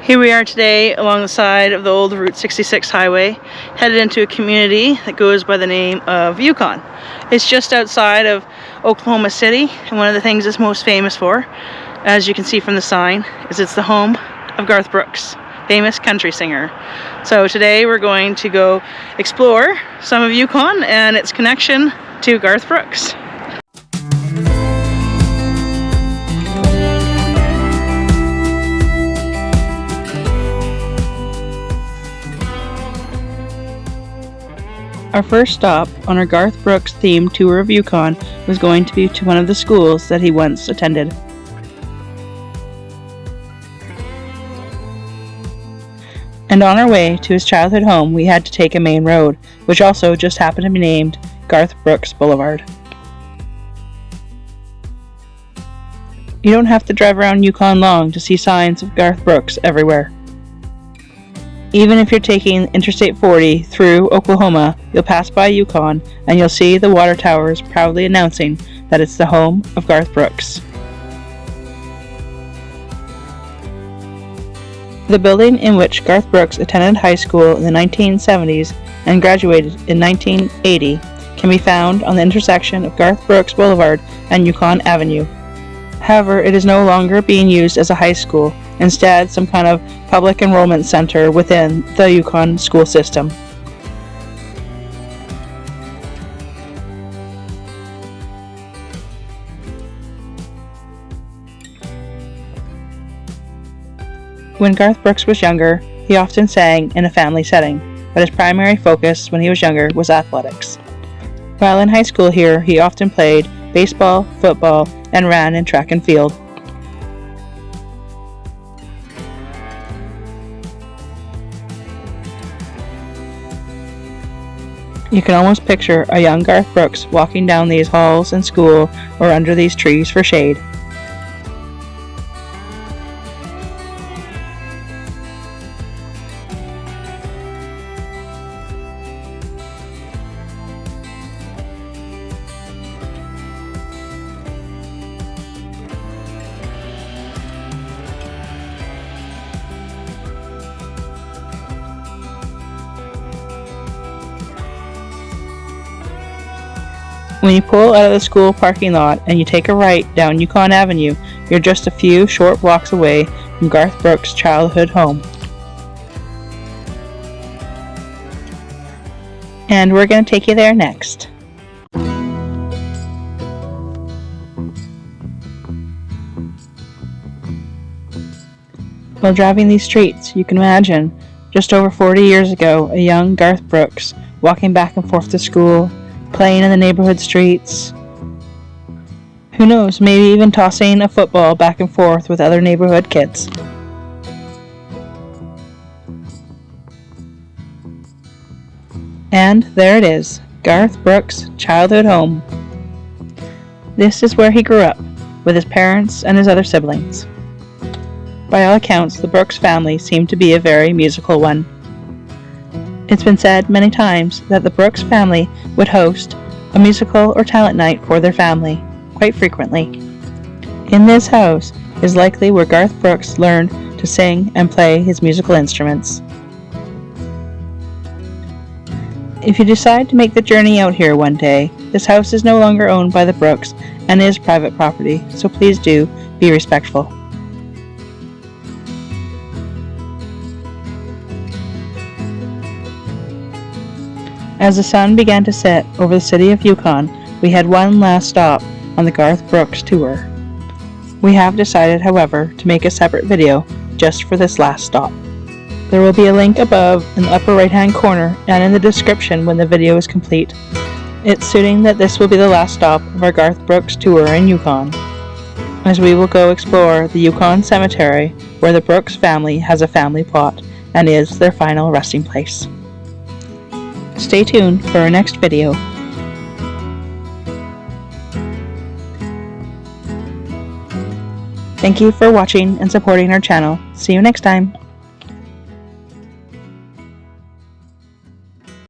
Here we are today along the side of the old Route 66 highway, headed into a community that goes by the name of Yukon. It's just outside of Oklahoma City, and one of the things it's most famous for, as you can see from the sign, is it's the home of Garth Brooks, famous country singer. So today we're going to go explore some of Yukon and its connection to Garth Brooks. Our first stop on our Garth Brooks themed tour of Yukon was going to be to one of the schools that he once attended. And on our way to his childhood home, we had to take a main road, which also just happened to be named Garth Brooks Boulevard. You don't have to drive around Yukon long to see signs of Garth Brooks everywhere. Even if you're taking Interstate 40 through Oklahoma, you'll pass by Yukon and you'll see the water towers proudly announcing that it's the home of Garth Brooks. The building in which Garth Brooks attended high school in the 1970s and graduated in 1980 can be found on the intersection of Garth Brooks Boulevard and Yukon Avenue. However, it is no longer being used as a high school, instead some kind of public enrollment center within the Yukon school system. When Garth Brooks was younger, he often sang in a family setting, but his primary focus when he was younger was athletics. While in high school here, he often played baseball, football, and ran in track and field. You can almost picture a young Garth Brooks walking down these halls in school or under these trees for shade. When you pull out of the school parking lot and you take a right down Yukon Avenue, you're just a few short blocks away from Garth Brooks' childhood home. And we're going to take you there next. While driving these streets, you can imagine, just over 40 years ago, a young Garth Brooks walking back and forth to school, playing in the neighborhood streets. Who knows, maybe even tossing a football back and forth with other neighborhood kids. And there it is, Garth Brooks' childhood home. This is where he grew up, with his parents and his other siblings. By all accounts, the Brooks family seemed to be a very musical one. It's been said many times that the Brooks family would host a musical or talent night for their family, quite frequently. In this house is likely where Garth Brooks learned to sing and play his musical instruments. If you decide to make the journey out here one day, this house is no longer owned by the Brooks and is private property, so please do be respectful. As the sun began to set over the city of Yukon, we had one last stop on the Garth Brooks tour. We have decided, however, to make a separate video just for this last stop. There will be a link above in the upper right hand corner and in the description when the video is complete. It's suiting that this will be the last stop of our Garth Brooks tour in Yukon, as we will go explore the Yukon Cemetery where the Brooks family has a family plot and is their final resting place. Stay tuned for our next video. Thank you for watching and supporting our channel. See you next time.